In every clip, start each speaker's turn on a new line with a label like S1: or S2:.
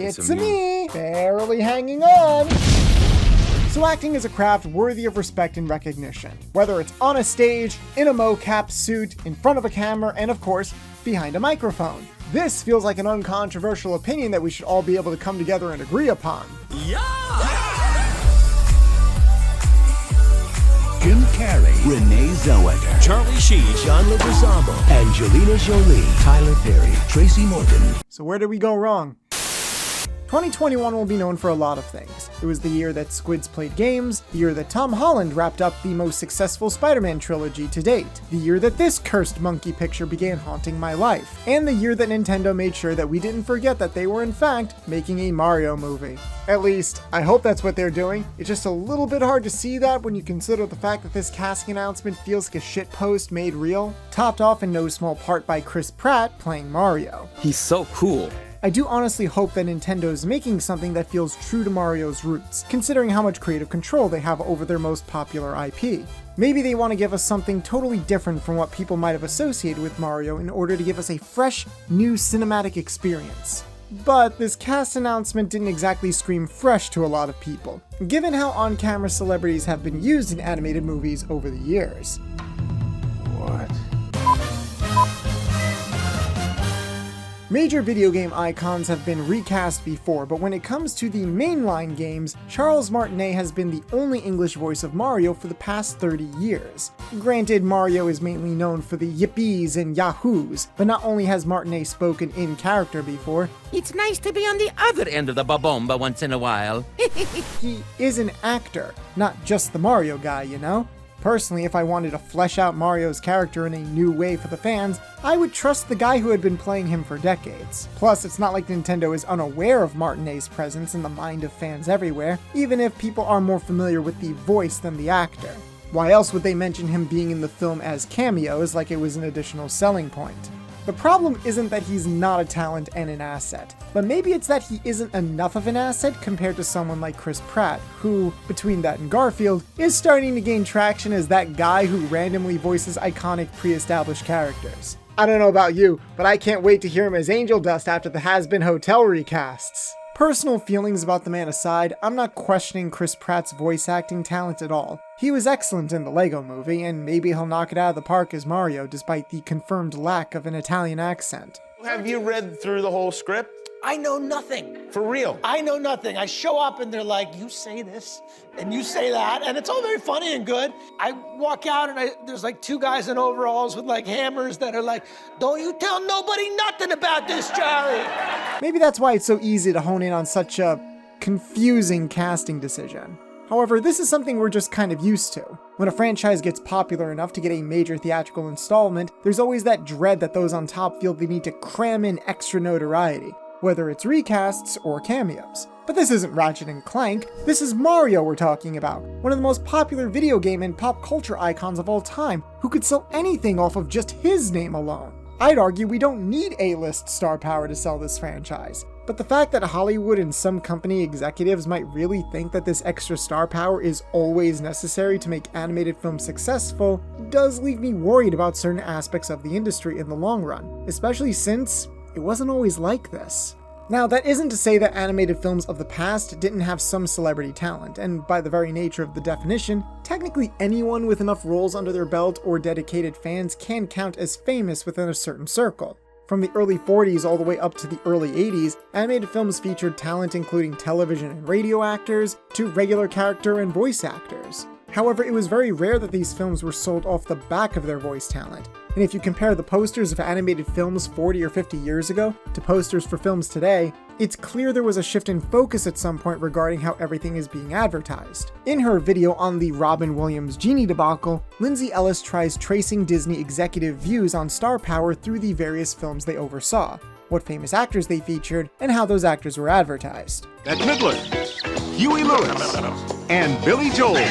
S1: It's me, barely hanging on. So acting is a craft worthy of respect and recognition, whether it's on a stage, in a mocap suit, in front of a camera, and of course, behind a microphone. This feels like an uncontroversial opinion that we should all be able to come together and agree upon.
S2: Yeah!
S3: Jim Carrey, Renee Zellweger,
S2: Charlie Sheen,
S3: John Leguizamo, Angelina Jolie, Tyler Perry, Tracy Morgan.
S1: So where did we go wrong? 2021 will be known for a lot of things. It was the year that Squids played games, the year that Tom Holland wrapped up the most successful Spider-Man trilogy to date, the year that this cursed monkey picture began haunting my life, and the year that Nintendo made sure that we didn't forget that they were in fact making a Mario movie. At least, I hope that's what they're doing. It's just a little bit hard to see that when you consider the fact that this casting announcement feels like a shitpost made real, topped off in no small part by Chris Pratt playing Mario.
S2: He's so cool.
S1: I do honestly hope that Nintendo's making something that feels true to Mario's roots, considering how much creative control they have over their most popular IP. Maybe they want to give us something totally different from what people might have associated with Mario in order to give us a fresh, new cinematic experience. But this cast announcement didn't exactly scream fresh to a lot of people, given how on-camera celebrities have been used in animated movies over the years.
S4: What?
S1: Major video game icons have been recast before, but when it comes to the mainline games, Charles Martinet has been the only English voice of Mario for the past 30 years. Granted, Mario is mainly known for the yippies and yahoos, but not only has Martinet spoken in character before,
S2: It's nice to be on the other end of the babomba once in a while.
S1: he is an actor, not just the Mario guy, you know? Personally, if I wanted to flesh out Mario's character in a new way for the fans, I would trust the guy who had been playing him for decades. Plus, it's not like Nintendo is unaware of Martinet's presence in the mind of fans everywhere, even if people are more familiar with the voice than the actor. Why else would they mention him being in the film as cameos like it was an additional selling point? The problem isn't that he's not a talent and an asset, but maybe it's that he isn't enough of an asset compared to someone like Chris Pratt, who, between that and Garfield, is starting to gain traction as that guy who randomly voices iconic pre-established characters. I don't know about you, but I can't wait to hear him as Angel Dust after the Has-Been Hotel recasts. Personal feelings about the man aside, I'm not questioning Chris Pratt's voice acting talent at all. He was excellent in the Lego movie, and maybe he'll knock it out of the park as Mario despite the confirmed lack of an Italian accent.
S4: Have you read through the whole script?
S5: I know nothing.
S4: For real?
S5: I know nothing. I show up and they're like, you say this and you say that, and it's all very funny and good. I walk out and there's like two guys in overalls with like hammers that are like, don't you tell nobody nothing about this, Charlie.
S1: Maybe that's why it's so easy to hone in on such a confusing casting decision. However, this is something we're just kind of used to. When a franchise gets popular enough to get a major theatrical installment, there's always that dread that those on top feel they need to cram in extra notoriety, whether it's recasts or cameos. But this isn't Ratchet and Clank, this is Mario we're talking about, one of the most popular video game and pop culture icons of all time, who could sell anything off of just his name alone. I'd argue we don't need A-list star power to sell this franchise. But the fact that Hollywood and some company executives might really think that this extra star power is always necessary to make animated films successful does leave me worried about certain aspects of the industry in the long run, especially since it wasn't always like this. Now, that isn't to say that animated films of the past didn't have some celebrity talent, and by the very nature of the definition, technically anyone with enough roles under their belt or dedicated fans can count as famous within a certain circle. From the early 40s all the way up to the early 80s, animated films featured talent including television and radio actors, to regular character and voice actors. However, it was very rare that these films were sold off the back of their voice talent. And if you compare the posters of animated films 40 or 50 years ago to posters for films today, it's clear there was a shift in focus at some point regarding how everything is being advertised. In her video on the Robin Williams Genie debacle, Lindsay Ellis tries tracing Disney executive views on star power through the various films they oversaw, what famous actors they featured, and how those actors were advertised.
S6: Bette Midler, Huey Lewis, and Billy Joel.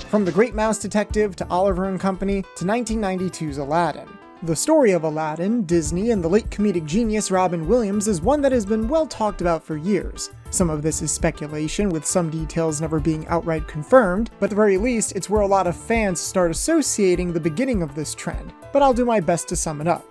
S1: From The Great Mouse Detective to Oliver and Company to 1992's Aladdin. The story of Aladdin, Disney, and the late comedic genius Robin Williams is one that has been well talked about for years. Some of this is speculation, with some details never being outright confirmed, but at the very least, it's where a lot of fans start associating the beginning of this trend, but I'll do my best to sum it up.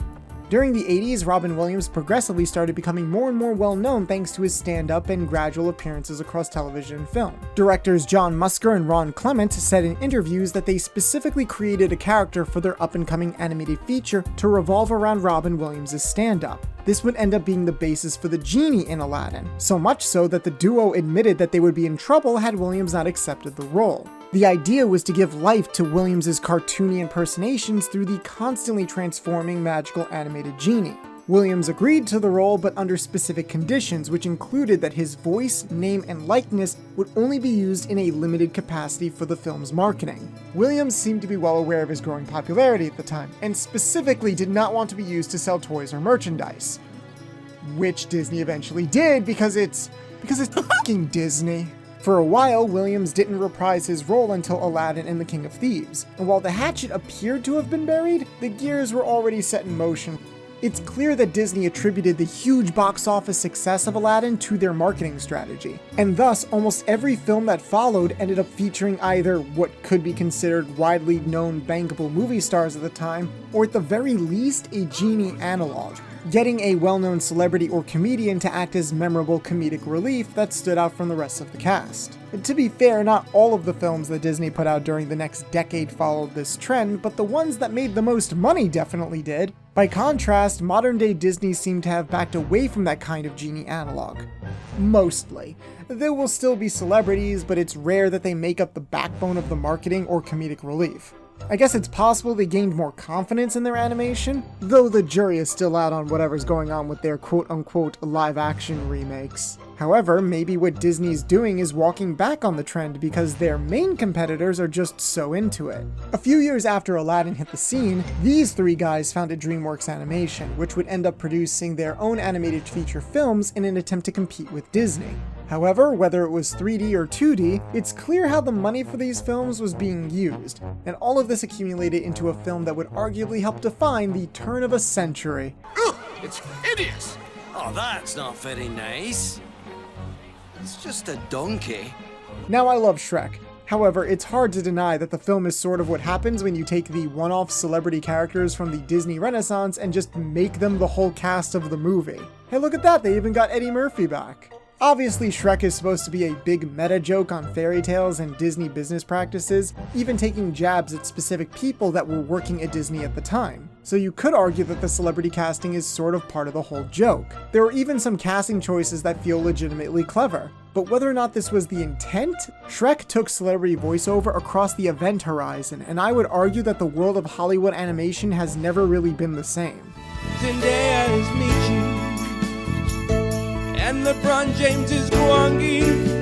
S1: During the 80s, Robin Williams progressively started becoming more and more well-known thanks to his stand-up and gradual appearances across television and film. Directors John Musker and Ron Clement said in interviews that they specifically created a character for their up-and-coming animated feature to revolve around Robin Williams' stand-up. This would end up being the basis for the Genie in Aladdin, so much so that the duo admitted that they would be in trouble had Williams not accepted the role. The idea was to give life to Williams' cartoony impersonations through the constantly transforming magical animated Genie. Williams agreed to the role, but under specific conditions, which included that his voice, name, and likeness would only be used in a limited capacity for the film's marketing. Williams seemed to be well aware of his growing popularity at the time, and specifically did not want to be used to sell toys or merchandise. Which Disney eventually did because it's fucking Disney. For a while, Williams didn't reprise his role until Aladdin and the King of Thieves, and while the hatchet appeared to have been buried, the gears were already set in motion. It's clear that Disney attributed the huge box office success of Aladdin to their marketing strategy, and thus almost every film that followed ended up featuring either what could be considered widely known bankable movie stars at the time, or at the very least a Genie analog, getting a well-known celebrity or comedian to act as memorable comedic relief that stood out from the rest of the cast. And to be fair, not all of the films that Disney put out during the next decade followed this trend, but the ones that made the most money definitely did. By contrast, modern-day Disney seemed to have backed away from that kind of Genie analog. Mostly. There will still be celebrities, but it's rare that they make up the backbone of the marketing or comedic relief. I guess it's possible they gained more confidence in their animation, though the jury is still out on whatever's going on with their quote-unquote live-action remakes. However, maybe what Disney's doing is walking back on the trend because their main competitors are just so into it. A few years after Aladdin hit the scene, these three guys founded DreamWorks Animation, which would end up producing their own animated feature films in an attempt to compete with Disney. However, whether it was 3D or 2D, it's clear how the money for these films was being used, and all of this accumulated into a film that would arguably help define the turn of a century.
S7: Ugh, it's hideous! Oh, that's not very nice. It's just a donkey.
S1: Now, I love Shrek. However, it's hard to deny that the film is sort of what happens when you take the one-off celebrity characters from the Disney Renaissance and just make them the whole cast of the movie. Hey, look at that, they even got Eddie Murphy back. Obviously, Shrek is supposed to be a big meta joke on fairy tales and Disney business practices, even taking jabs at specific people that were working at Disney at the time. So you could argue that the celebrity casting is sort of part of the whole joke. There are even some casting choices that feel legitimately clever. But whether or not this was the intent, Shrek took celebrity voiceover across the event horizon, and I would argue that the world of Hollywood animation has never really been the same.
S8: Zendaya is Michi, and LeBron James is Gwangi.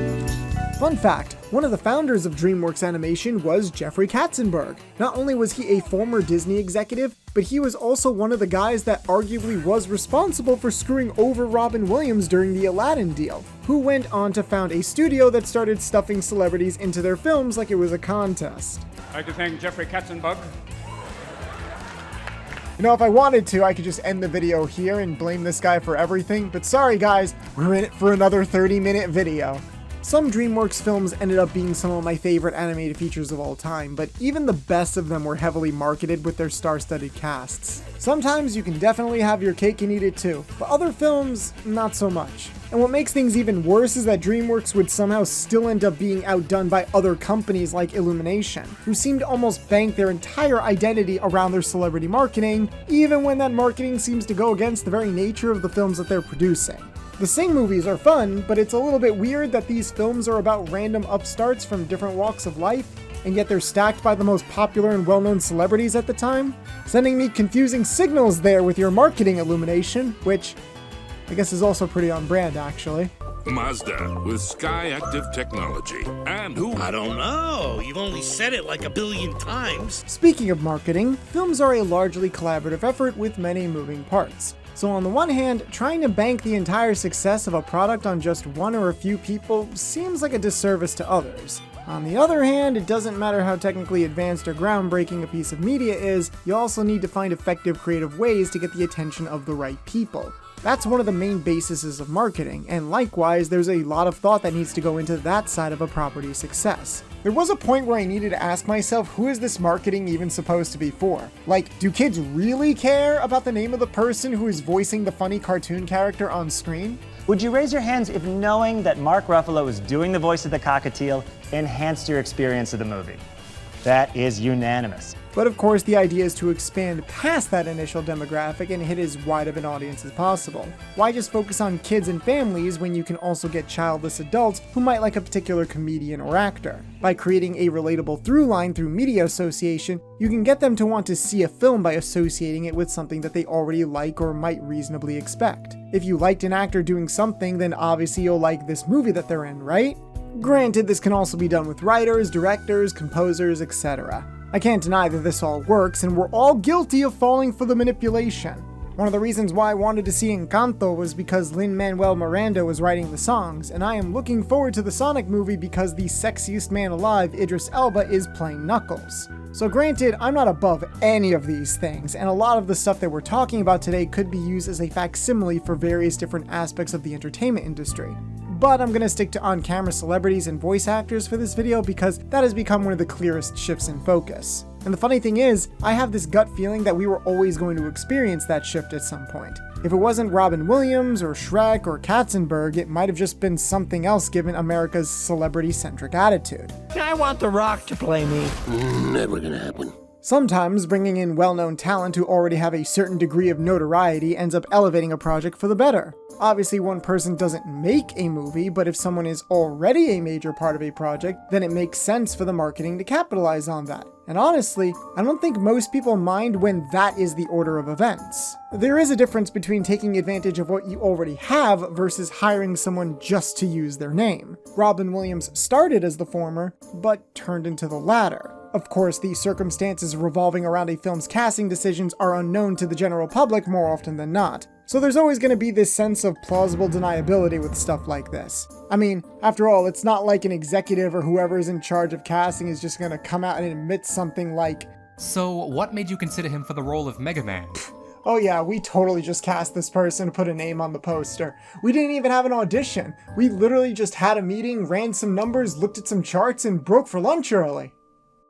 S1: Fun fact, one of the founders of DreamWorks Animation was Jeffrey Katzenberg. Not only was he a former Disney executive, but he was also one of the guys that arguably was responsible for screwing over Robin Williams during the Aladdin deal, who went on to found a studio that started stuffing celebrities into their films like it was a contest.
S9: I'd like to thank Jeffrey Katzenberg.
S1: You know, if I wanted to, I could just end the video here and blame this guy for everything, but sorry guys, we're in it for another 30-minute video. Some DreamWorks films ended up being some of my favorite animated features of all time, but even the best of them were heavily marketed with their star-studded casts. Sometimes you can definitely have your cake and eat it too, but other films, not so much. And what makes things even worse is that DreamWorks would somehow still end up being outdone by other companies like Illumination, who seem to almost bank their entire identity around their celebrity marketing, even when that marketing seems to go against the very nature of the films that they're producing. The Sing movies are fun, but it's a little bit weird that these films are about random upstarts from different walks of life, and yet they're stacked by the most popular and well-known celebrities at the time, sending me confusing signals there with your marketing, Illumination, which I guess is also pretty on brand, actually.
S10: Mazda with Sky Active Technology. And who?
S7: I don't know. You've only said it like a billion times.
S1: Speaking of marketing, films are a largely collaborative effort with many moving parts. So on the one hand, trying to bank the entire success of a product on just one or a few people seems like a disservice to others. On the other hand, it doesn't matter how technically advanced or groundbreaking a piece of media is, you also need to find effective creative ways to get the attention of the right people. That's one of the main bases of marketing, and likewise, there's a lot of thought that needs to go into that side of a property's success. There was a point where I needed to ask myself, who is this marketing even supposed to be for? Like, do kids really care about the name of the person who is voicing the funny cartoon character on screen?
S11: Would you raise your hands if knowing that Mark Ruffalo is doing the voice of the cockatiel enhanced your experience of the movie? That is unanimous.
S1: But of course, the idea is to expand past that initial demographic and hit as wide of an audience as possible. Why just focus on kids and families when you can also get childless adults who might like a particular comedian or actor? By creating a relatable through line through media association, you can get them to want to see a film by associating it with something that they already like or might reasonably expect. If you liked an actor doing something, then obviously you'll like this movie that they're in, right? Granted, this can also be done with writers, directors, composers, etc. I can't deny that this all works, and we're all guilty of falling for the manipulation. One of the reasons why I wanted to see Encanto was because Lin-Manuel Miranda was writing the songs, and I am looking forward to the Sonic movie because the sexiest man alive, Idris Elba, is playing Knuckles. So granted, I'm not above any of these things, and a lot of the stuff that we're talking about today could be used as a facsimile for various different aspects of the entertainment industry. But I'm gonna stick to on-camera celebrities and voice actors for this video because that has become one of the clearest shifts in focus. And the funny thing is, I have this gut feeling that we were always going to experience that shift at some point. If it wasn't Robin Williams or Shrek or Katzenberg, it might have just been something else given America's celebrity-centric attitude.
S2: I want The Rock to play me.
S3: Never gonna happen.
S1: Sometimes bringing in well-known talent who already have a certain degree of notoriety ends up elevating a project for the better. Obviously, one person doesn't make a movie, but if someone is already a major part of a project, then it makes sense for the marketing to capitalize on that. And honestly, I don't think most people mind when that is the order of events. There is a difference between taking advantage of what you already have versus hiring someone just to use their name. Robin Williams started as the former, but turned into the latter. Of course, the circumstances revolving around a film's casting decisions are unknown to the general public more often than not. So there's always going to be this sense of plausible deniability with stuff like this. I mean, after all, it's not like an executive or whoever is in charge of casting is just going to come out and admit something like,
S12: "So what made you consider him for the role of Mega Man?"
S1: "Oh yeah, we totally just cast this person and put a name on the poster. We didn't even have an audition. We literally just had a meeting, ran some numbers, looked at some charts, and broke for lunch early."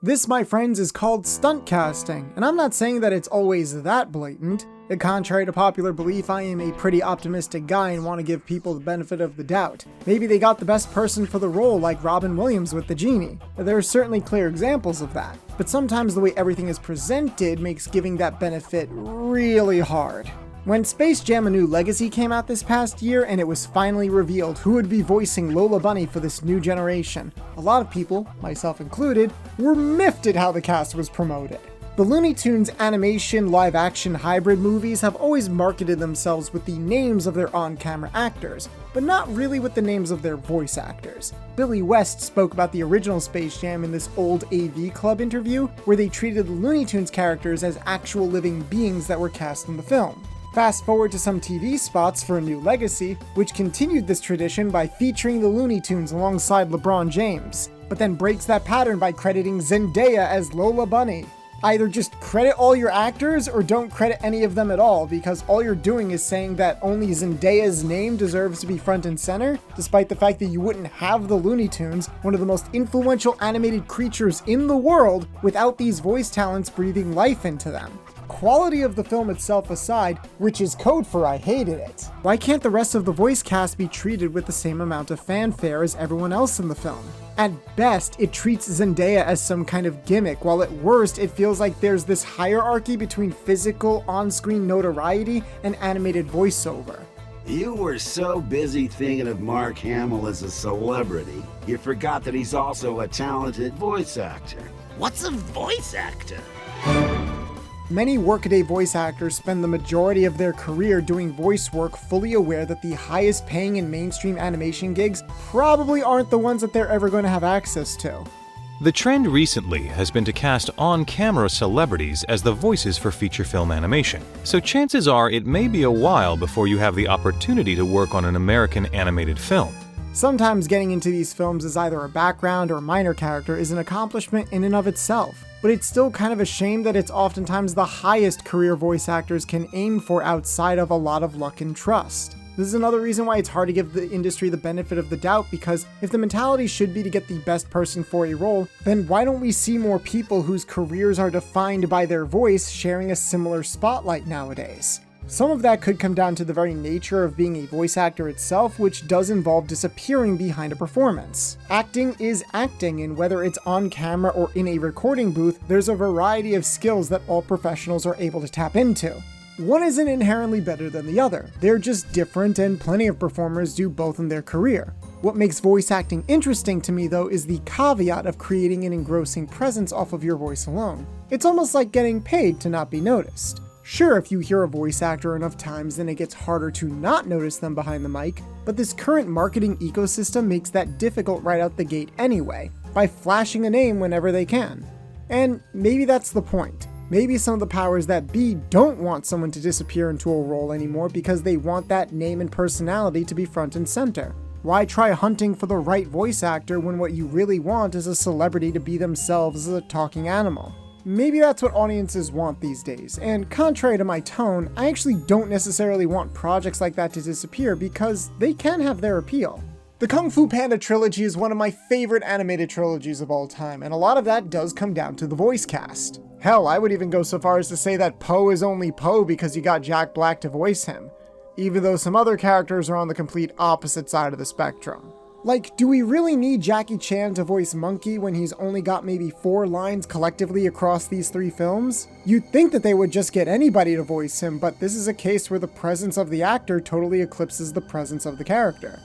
S1: This, my friends, is called stunt casting, and I'm not saying that it's always that blatant. Contrary to popular belief, I am a pretty optimistic guy and want to give people the benefit of the doubt. Maybe they got the best person for the role, like Robin Williams with the Genie. There are certainly clear examples of that, but sometimes the way everything is presented makes giving that benefit really hard. When Space Jam: A New Legacy came out this past year and it was finally revealed who would be voicing Lola Bunny for this new generation, a lot of people, myself included, were miffed at how the cast was promoted. The Looney Tunes animation live-action hybrid movies have always marketed themselves with the names of their on-camera actors, but not really with the names of their voice actors. Billy West spoke about the original Space Jam in this old AV Club interview, where they treated the Looney Tunes characters as actual living beings that were cast in the film. Fast forward to some TV spots for A New Legacy, which continued this tradition by featuring the Looney Tunes alongside LeBron James, but then breaks that pattern by crediting Zendaya as Lola Bunny. Either just credit all your actors or don't credit any of them at all, because all you're doing is saying that only Zendaya's name deserves to be front and center, despite the fact that you wouldn't have the Looney Tunes, one of the most influential animated creatures in the world, without these voice talents breathing life into them. Quality of the film itself aside, which is code for I hated it, why can't the rest of the voice cast be treated with the same amount of fanfare as everyone else in the film? At best, it treats Zendaya as some kind of gimmick, while at worst, it feels like there's this hierarchy between physical, on-screen notoriety and animated voiceover.
S13: You were so busy thinking of Mark Hamill as a celebrity, you forgot that he's also a talented voice actor.
S2: What's a voice actor?
S1: Many Workaday voice actors spend the majority of their career doing voice work fully aware that the highest paying and mainstream animation gigs probably aren't the ones that they're ever going to have access to.
S14: The trend recently has been to cast on-camera celebrities as the voices for feature film animation, so chances are it may be a while before you have the opportunity to work on an American animated film.
S1: Sometimes getting into these films as either a background or minor character is an accomplishment in and of itself, but it's still kind of a shame that it's oftentimes the highest career voice actors can aim for outside of a lot of luck and trust. This is another reason why it's hard to give the industry the benefit of the doubt, because if the mentality should be to get the best person for a role, then why don't we see more people whose careers are defined by their voice sharing a similar spotlight nowadays? Some of that could come down to the very nature of being a voice actor itself, which does involve disappearing behind a performance. Acting is acting, and whether it's on camera or in a recording booth, there's a variety of skills that all professionals are able to tap into. One isn't inherently better than the other, they're just different, and plenty of performers do both in their career. What makes voice acting interesting to me though is the caveat of creating an engrossing presence off of your voice alone. It's almost like getting paid to not be noticed. Sure, if you hear a voice actor enough times, then it gets harder to not notice them behind the mic, but this current marketing ecosystem makes that difficult right out the gate anyway, by flashing a name whenever they can. And maybe that's the point. Maybe some of the powers that be don't want someone to disappear into a role anymore because they want that name and personality to be front and center. Why try hunting for the right voice actor when what you really want is a celebrity to be themselves as a talking animal? Maybe that's what audiences want these days, and contrary to my tone, I actually don't necessarily want projects like that to disappear because they can have their appeal. The Kung Fu Panda trilogy is one of my favorite animated trilogies of all time, and a lot of that does come down to the voice cast. Hell, I would even go so far as to say that Po is only Po because you got Jack Black to voice him, even though some other characters are on the complete opposite side of the spectrum. Like, do we really need Jackie Chan to voice Monkey when he's only got maybe 4 lines collectively across these 3 films? You'd think that they would just get anybody to voice him, but this is a case where the presence of the actor totally eclipses the presence of the character.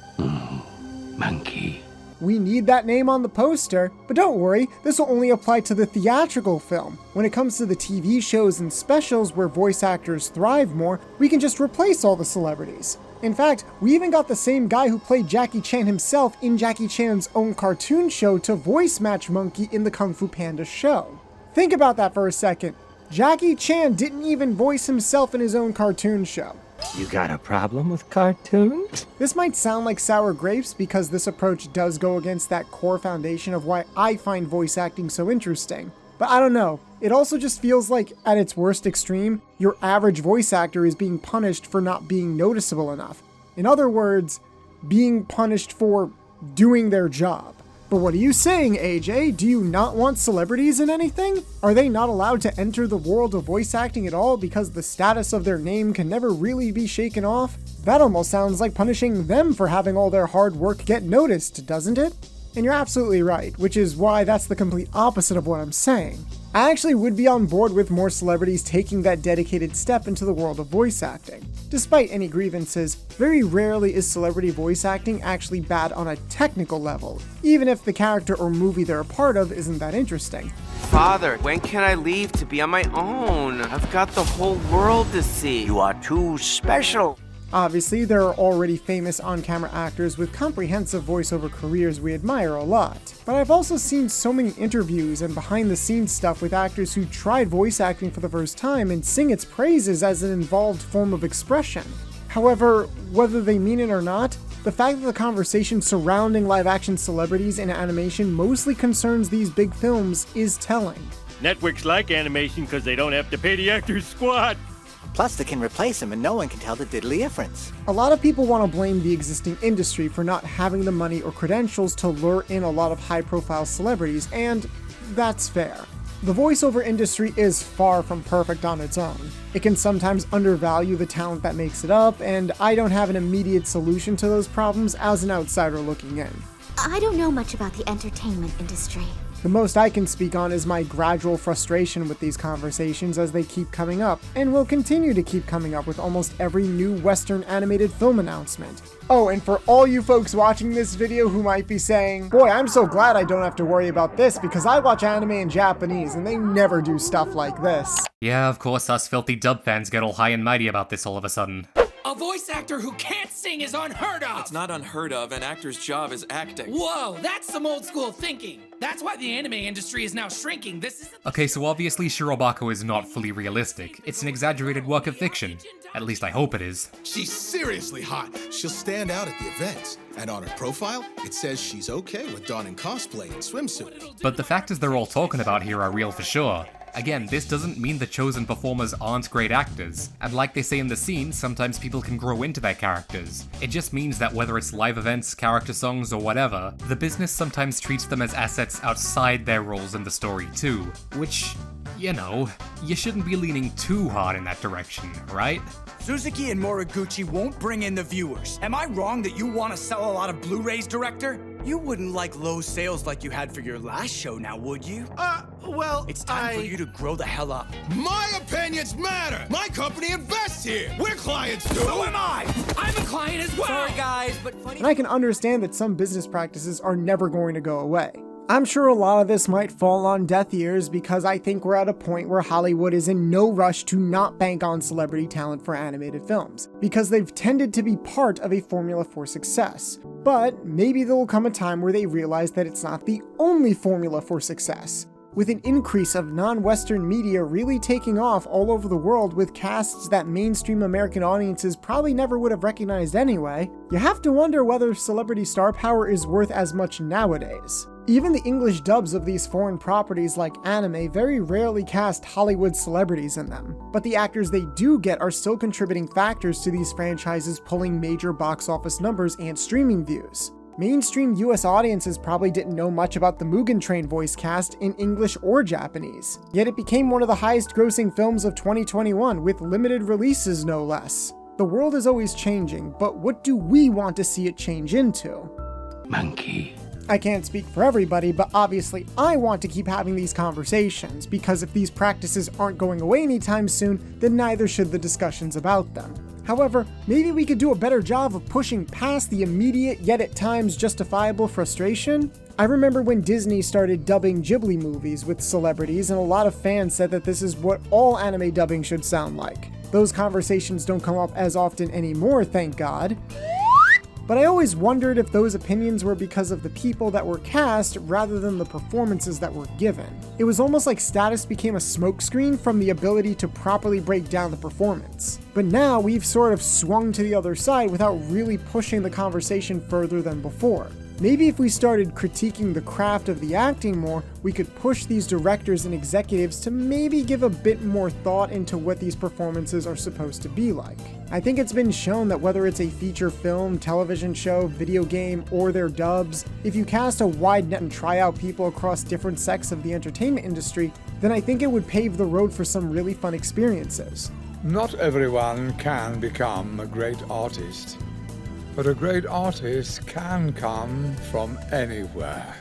S3: Monkey.
S1: We need that name on the poster, but don't worry, this will only apply to the theatrical film. When it comes to the TV shows and specials where voice actors thrive more, we can just replace all the celebrities. In fact, we even got the same guy who played Jackie Chan himself in Jackie Chan's own cartoon show to voice match Monkey in the Kung Fu Panda show. Think about that for a second. Jackie Chan didn't even voice himself in his own cartoon show.
S3: You got a problem with cartoons?
S1: This might sound like sour grapes because this approach does go against that core foundation of why I find voice acting so interesting. But I don't know, it also just feels like, at its worst extreme, your average voice actor is being punished for not being noticeable enough. In other words, being punished for doing their job. But what are you saying, AJ? Do you not want celebrities in anything? Are they not allowed to enter the world of voice acting at all because the status of their name can never really be shaken off? That almost sounds like punishing them for having all their hard work get noticed, doesn't it? And you're absolutely right, which is why that's the complete opposite of what I'm saying. I actually would be on board with more celebrities taking that dedicated step into the world of voice acting. Despite any grievances, very rarely is celebrity voice acting actually bad on a technical level, even if the character or movie they're a part of isn't that interesting.
S15: Father, when can I leave to be on my own? I've got the whole world to see.
S3: You are too special.
S1: Obviously, there are already famous on-camera actors with comprehensive voiceover careers we admire a lot, but I've also seen so many interviews and behind-the-scenes stuff with actors who tried voice acting for the first time and sing its praises as an involved form of expression. However, whether they mean it or not, the fact that the conversation surrounding live-action celebrities in animation mostly concerns these big films is telling.
S16: Networks like animation because they don't have to pay the actors squat.
S17: Plus, they can replace him and no one can tell the diddly difference.
S1: A lot of people want to blame the existing industry for not having the money or credentials to lure in a lot of high-profile celebrities, and that's fair. The voiceover industry is far from perfect on its own. It can sometimes undervalue the talent that makes it up, and I don't have an immediate solution to those problems as an outsider looking in.
S18: I don't know much about the entertainment industry.
S1: The most I can speak on is my gradual frustration with these conversations as they keep coming up, and will continue to keep coming up with almost every new Western animated film announcement. Oh, and for all you folks watching this video who might be saying, boy, I'm so glad I don't have to worry about this because I watch anime in Japanese and they never do stuff like this.
S12: Yeah, of course us filthy dub fans get all high and mighty about this all of a sudden.
S19: A voice actor who can't sing is unheard of!
S20: It's not unheard of. An actor's job is acting.
S19: Whoa, that's some old school thinking. That's why the anime industry is now shrinking. This isn't...
S12: Okay, so obviously Shirobako is not fully realistic. It's an exaggerated work of fiction. At least I hope it is.
S21: She's seriously hot. She'll stand out at the events. And on her profile, it says she's okay with donning cosplay and swimsuit.
S12: But the factors they're all talking about here are real for sure. Again, this doesn't mean the chosen performers aren't great actors, and like they say in the scene, sometimes people can grow into their characters. It just means that whether it's live events, character songs, or whatever, the business sometimes treats them as assets outside their roles in the story too, which, you know, you shouldn't be leaning too hard in that direction, right?
S22: Suzuki and Moriguchi won't bring in the viewers. Am I wrong that you want to sell a lot of Blu-rays, director? You wouldn't like low sales like you had for your last show now, would you?
S21: Well,
S22: it's time for you to grow the hell up.
S21: My opinions matter! My company invests here! We're clients too!
S19: So am I! I'm a client as well!
S22: Sorry guys, but funny...
S1: And I can understand that some business practices are never going to go away. I'm sure a lot of this might fall on deaf ears because I think we're at a point where Hollywood is in no rush to not bank on celebrity talent for animated films, because they've tended to be part of a formula for success. But maybe there will come a time where they realize that it's not the only formula for success. With an increase of non-Western media really taking off all over the world with casts that mainstream American audiences probably never would have recognized anyway, you have to wonder whether celebrity star power is worth as much nowadays. Even the English dubs of these foreign properties like anime very rarely cast Hollywood celebrities in them, but the actors they do get are still contributing factors to these franchises pulling major box office numbers and streaming views. Mainstream US audiences probably didn't know much about the Mugen Train voice cast in English or Japanese, yet it became one of the highest grossing films of 2021 with limited releases no less. The world is always changing, but what do we want to see it change into?
S3: Monkey.
S1: I can't speak for everybody, but obviously I want to keep having these conversations, because if these practices aren't going away anytime soon, then neither should the discussions about them. However, maybe we could do a better job of pushing past the immediate yet at times justifiable frustration. I remember when Disney started dubbing Ghibli movies with celebrities, and a lot of fans said that this is what all anime dubbing should sound like. Those conversations don't come up as often anymore, thank God. But I always wondered if those opinions were because of the people that were cast rather than the performances that were given. It was almost like status became a smokescreen from the ability to properly break down the performance. But now we've sort of swung to the other side without really pushing the conversation further than before. Maybe if we started critiquing the craft of the acting more, we could push these directors and executives to maybe give a bit more thought into what these performances are supposed to be like. I think it's been shown that whether it's a feature film, television show, video game, or their dubs, if you cast a wide net and try out people across different sects of the entertainment industry, then I think it would pave the road for some really fun experiences.
S23: Not everyone can become a great artist. But a great artist can come from anywhere.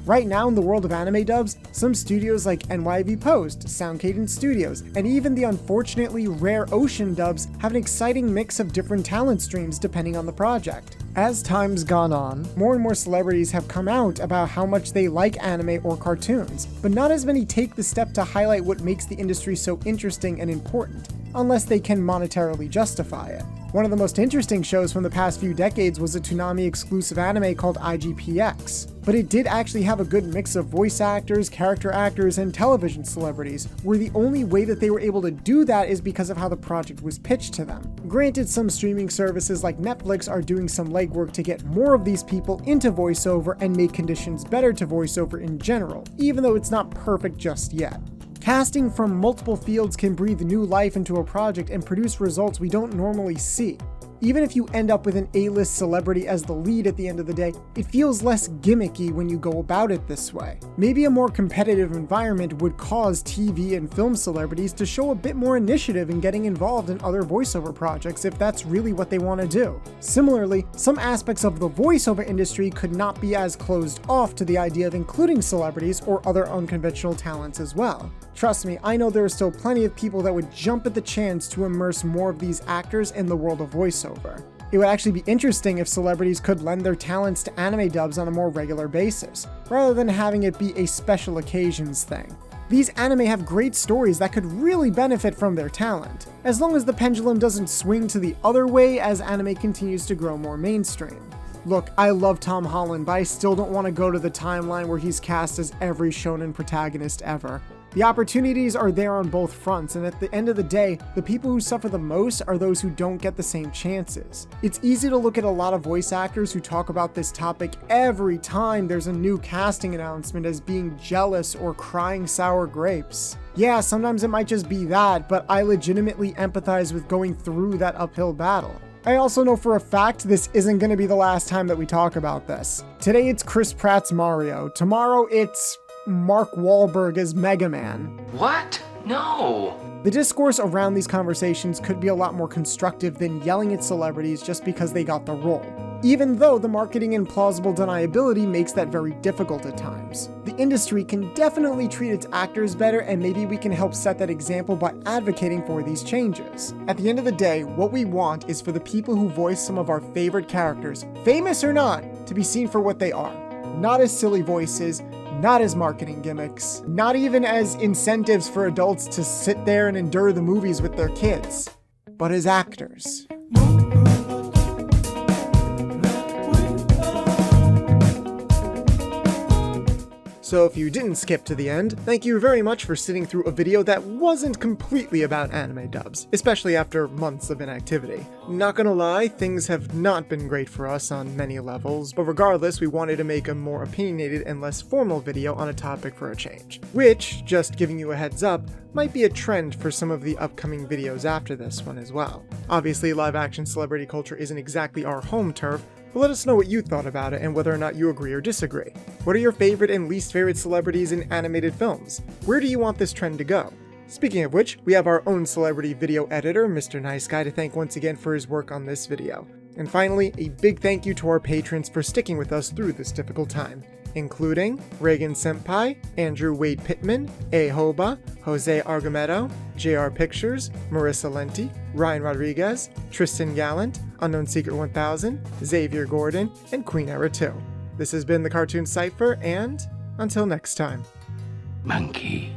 S1: Right now in the world of anime dubs, some studios like NYV Post, Sound Cadence Studios, and even the unfortunately rare Ocean dubs have an exciting mix of different talent streams depending on the project. As time's gone on, more and more celebrities have come out about how much they like anime or cartoons, but not as many take the step to highlight what makes the industry so interesting and important, unless they can monetarily justify it. One of the most interesting shows from the past few decades was a Toonami exclusive anime called IGPX, but it did actually have a good mix of voice actors, character actors, and television celebrities, where the only way that they were able to do that is because of how the project was pitched to them. Granted, some streaming services like Netflix are doing some legwork to get more of these people into voiceover and make conditions better to voiceover in general, even though it's not perfect just yet. Casting from multiple fields can breathe new life into a project and produce results we don't normally see. Even if you end up with an A-list celebrity as the lead at the end of the day, it feels less gimmicky when you go about it this way. Maybe a more competitive environment would cause TV and film celebrities to show a bit more initiative in getting involved in other voiceover projects if that's really what they want to do. Similarly, some aspects of the voiceover industry could not be as closed off to the idea of including celebrities or other unconventional talents as well. Trust me, I know there are still plenty of people that would jump at the chance to immerse more of these actors in the world of voiceover. It would actually be interesting if celebrities could lend their talents to anime dubs on a more regular basis, rather than having it be a special occasions thing. These anime have great stories that could really benefit from their talent, as long as the pendulum doesn't swing to the other way as anime continues to grow more mainstream. Look, I love Tom Holland, but I still don't want to go to the timeline where he's cast as every shonen protagonist ever. The opportunities are there on both fronts, and at the end of the day, the people who suffer the most are those who don't get the same chances. It's easy to look at a lot of voice actors who talk about this topic every time there's a new casting announcement as being jealous or crying sour grapes. Yeah, sometimes it might just be that, but I legitimately empathize with going through that uphill battle. I also know for a fact this isn't going to be the last time that we talk about this. Today it's Chris Pratt's Mario, tomorrow it's Mark Wahlberg as Mega Man.
S4: What? No!
S1: The discourse around these conversations could be a lot more constructive than yelling at celebrities just because they got the role, even though the marketing and plausible deniability makes that very difficult at times. The industry can definitely treat its actors better, and maybe we can help set that example by advocating for these changes. At the end of the day, what we want is for the people who voice some of our favorite characters, famous or not, to be seen for what they are. Not as silly voices, not as marketing gimmicks, not even as incentives for adults to sit there and endure the movies with their kids, but as actors. So if you didn't skip to the end, thank you very much for sitting through a video that wasn't completely about anime dubs, especially after months of inactivity. Not gonna lie, things have not been great for us on many levels, but regardless, we wanted to make a more opinionated and less formal video on a topic for a change, which, just giving you a heads up, might be a trend for some of the upcoming videos after this one as well. Obviously, live action celebrity culture isn't exactly our home turf, but let us know what you thought about it and whether or not you agree or disagree. What are your favorite and least favorite celebrities in animated films? Where do you want this trend to go? Speaking of which, we have our own celebrity video editor, Mr. Nice Guy, to thank once again for his work on this video. And finally, a big thank you to our patrons for sticking with us through this difficult time, including Reagan Senpai, Andrew Wade Pittman, A. Hoba, Jose Argumedo, JR Pictures, Marissa Lenti, Ryan Rodriguez, Tristan Gallant, Unknown Secret 1000, Xavier Gordon, and Queen Era 2. This has been the Cartoon Cypher, and until next time.
S4: Monkey.